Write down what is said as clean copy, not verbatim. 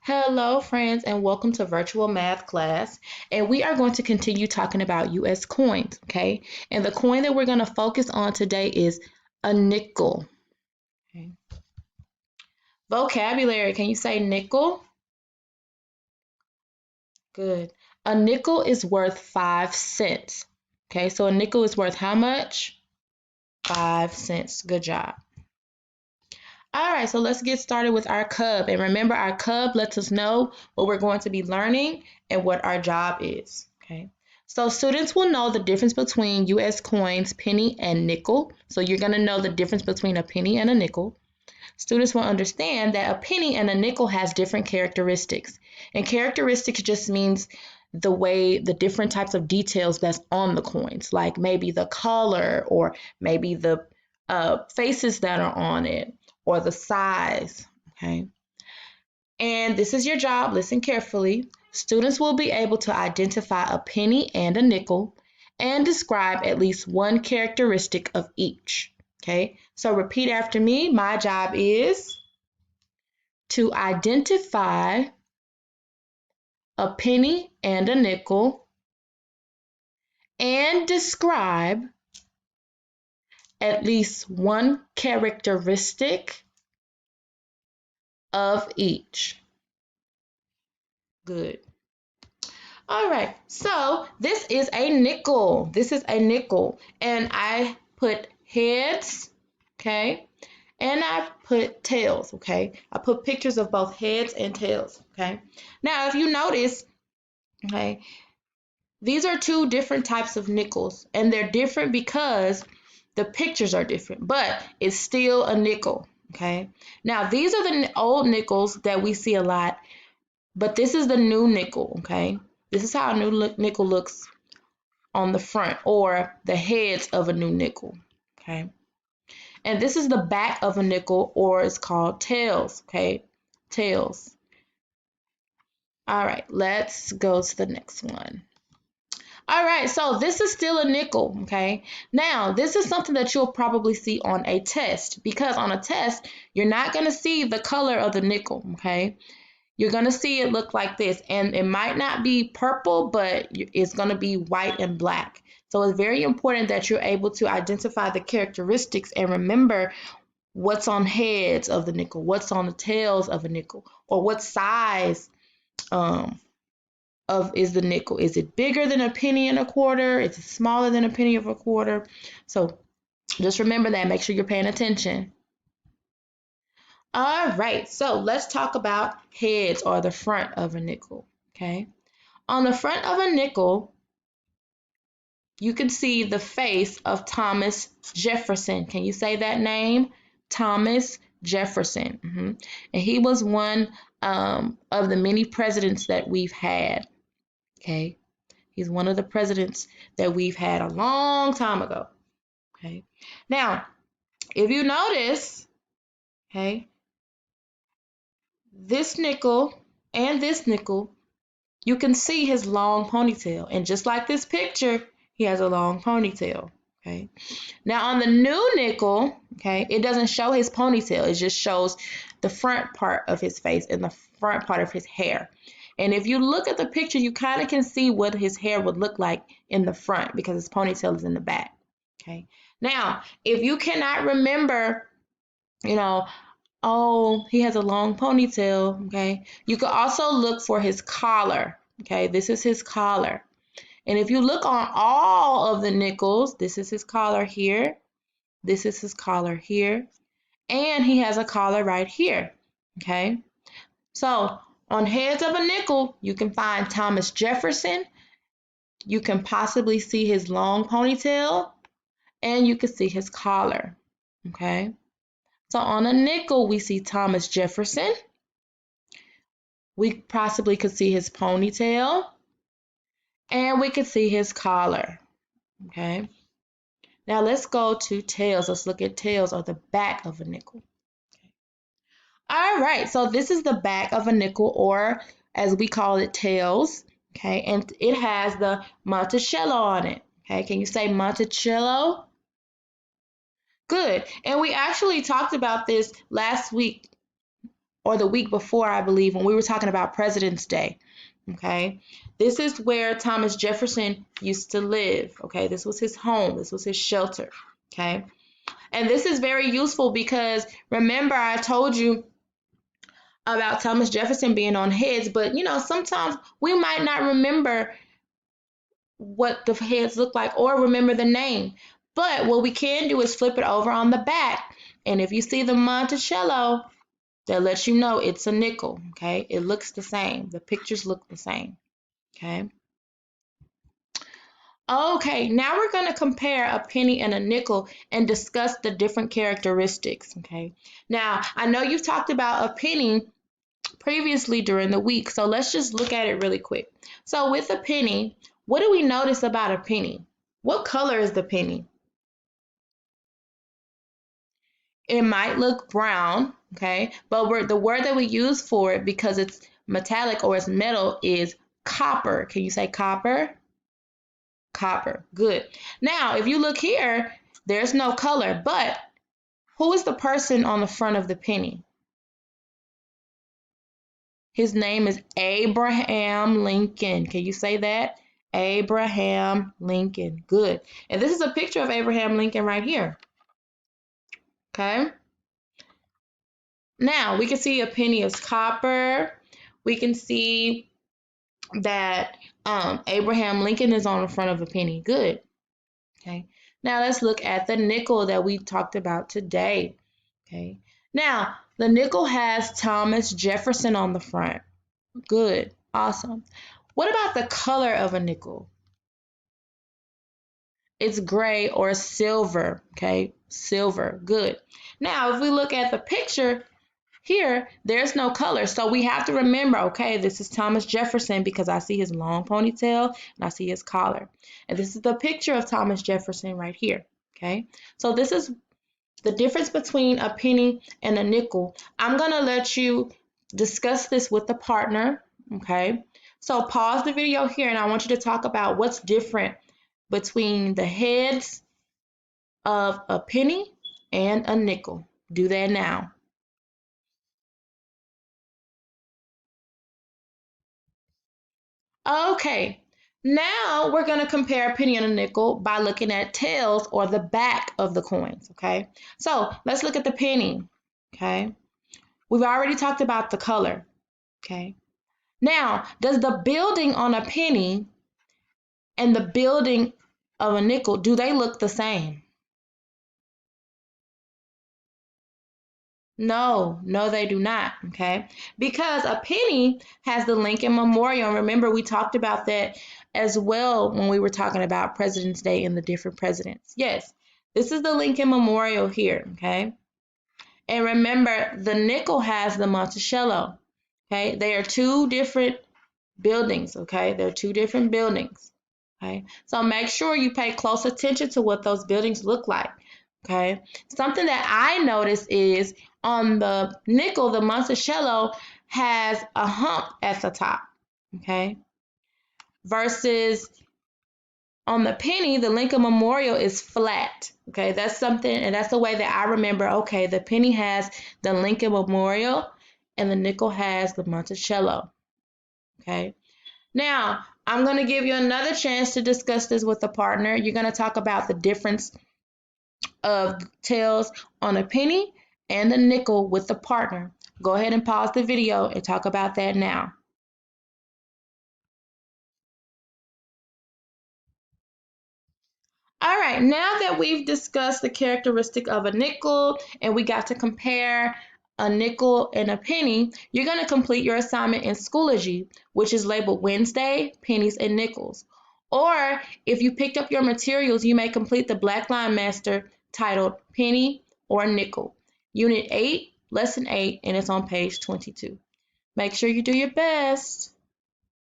Hello, friends, and welcome to virtual math class. And we are going to continue talking about US coins, okay? And the coin that we're going to focus on today is a nickel. Okay. Vocabulary, can you say nickel? Good. A nickel is worth 5 cents. Okay, so a nickel is worth how much? 5 cents. Good job. All right, so let's get started with our cub. And remember, our cub lets us know what we're going to be learning and what our job is. Okay. So students will know the difference between US coins, penny, and nickel. So you're going to know the difference between a penny and a nickel. Students will understand that a penny and a nickel has different characteristics. And characteristics just means the different types of details that's on the coins, like maybe the color or maybe the faces that are on it or the size, okay? And this is your job. Listen carefully. Students will be able to identify a penny and a nickel and describe at least one characteristic of each, okay? So repeat after me. My job is to identify a penny and a nickel and describe at least one characteristic of each. Good. All right, so this is a nickel. This is a nickel. And I put heads, okay? And I put tails, okay? I put pictures of both heads and tails, okay? Now, if you notice, okay, these are two different types of nickels. And they're different because the pictures are different, but it's still a nickel, okay? Now, these are the old nickels that we see a lot, but this is the new nickel, okay? This is how a new nickel looks on the front, or the heads of a new nickel, okay? And this is the back of a nickel, or it's called tails, okay? Tails. All right, let's go to the next one. All right, so this is still a nickel, okay? Now, this is something that you'll probably see on a test, because on a test, you're not going to see the color of the nickel, okay? You're going to see it look like this, and it might not be purple, but it's going to be white and black. So it's very important that you're able to identify the characteristics and remember what's on heads of the nickel, what's on the tails of a nickel, or what size um, of is the nickel. Is it bigger than a penny and a quarter? Is it smaller than a penny of a quarter? So just remember that. Make sure you're paying attention. All right, so let's talk about heads, or the front of a nickel, okay? On the front of a nickel, you can see the face of Thomas Jefferson. Can you say that name? Thomas Jefferson. And he was one of the many presidents that we've had, okay? He's one of the presidents that we've had a long time ago, okay? Now, if you notice, okay, this nickel and this nickel, you can see his long ponytail. And just like this picture, he has a long ponytail, okay? Now on the new nickel, okay, it doesn't show his ponytail. It just shows the front part of his face and the front part of his hair. And if you look at the picture, you kind of can see what his hair would look like in the front because his ponytail is in the back, okay? Now, if you cannot remember, you know, oh, he has a long ponytail, okay? You could also look for his collar, okay? This is his collar. And if you look on all of the nickels, this is his collar here, this is his collar here, and he has a collar right here, okay? So on heads of a nickel, you can find Thomas Jefferson, you can possibly see his long ponytail, and you can see his collar, okay? So on a nickel, we see Thomas Jefferson. We possibly could see his ponytail, and we could see his collar, okay? Now let's go to tails. Let's look at tails, or the back of a nickel. Okay. All right, so this is the back of a nickel, or as we call it, tails, okay? And it has the Monticello on it, okay? Can you say Monticello? Good. And we actually talked about this last week, or the week before, I believe, when we were talking about President's Day. Okay, this is where Thomas Jefferson used to live. Okay, this was his home, this was his shelter. Okay, and this is very useful because remember, I told you about Thomas Jefferson being on heads, but sometimes we might not remember what the heads look like or remember the name. But what we can do is flip it over on the back. And if you see the Monticello, that lets you know it's a nickel, okay? It looks the same. The pictures look the same, okay? Okay, now we're going to compare a penny and a nickel and discuss the different characteristics, okay? Now, I know you've talked about a penny previously during the week, so let's just look at it really quick. So with a penny, what do we notice about a penny? What color is the penny? It might look brown, okay? But the word that we use for it, because it's metallic or it's metal, is copper. Can you say copper? Copper. Good. Now, if you look here, there's no color, but who is the person on the front of the penny? His name is Abraham Lincoln. Can you say that? Abraham Lincoln. Good. And this is a picture of Abraham Lincoln right here. Okay. Now, we can see a penny is copper. We can see that Abraham Lincoln is on the front of a penny. Good. Okay. Now, let's look at the nickel that we talked about today. Okay. Now, the nickel has Thomas Jefferson on the front. Good. Awesome. What about the color of a nickel? It's gray or silver. Okay. Silver. Good. Now, if we look at the picture, here, there's no color. So we have to remember, okay, this is Thomas Jefferson because I see his long ponytail and I see his collar. And this is the picture of Thomas Jefferson right here, okay? So this is the difference between a penny and a nickel. I'm going to let you discuss this with the partner, okay? So pause the video here and I want you to talk about what's different between the heads of a penny and a nickel. Do that now. Okay, now we're going to compare a penny and a nickel by looking at tails or the back of the coins, okay? So let's look at the penny, okay? We've already talked about the color, okay? Now, does the building on a penny and the building of a nickel, do they look the same? No, they do not, okay? Because a penny has the Lincoln Memorial. Remember, we talked about that as well when we were talking about President's Day and the different presidents. Yes, this is the Lincoln Memorial here, okay? And remember, the nickel has the Monticello, okay? They are two different buildings, okay? They're two different buildings, okay? So make sure you pay close attention to what those buildings look like. Okay, something that I noticed is on the nickel, the Monticello has a hump at the top, okay, versus on the penny, the Lincoln Memorial is flat, okay. That's something, and that's the way that I remember, okay, the penny has the Lincoln Memorial and the nickel has the Monticello, okay. Now, I'm going to give you another chance to discuss this with a partner. You're going to talk about the difference of tails on a penny and the nickel with the partner. Go ahead and pause the video and talk about that now. All right, now that we've discussed the characteristic of a nickel and we got to compare a nickel and a penny, you're going to complete your assignment in Schoology, which is labeled Wednesday, Pennies and Nickels. Or if you picked up your materials, you may complete the Black Line Master titled Penny or Nickel, Unit 8, Lesson 8, and it's on page 22. Make sure you do your best.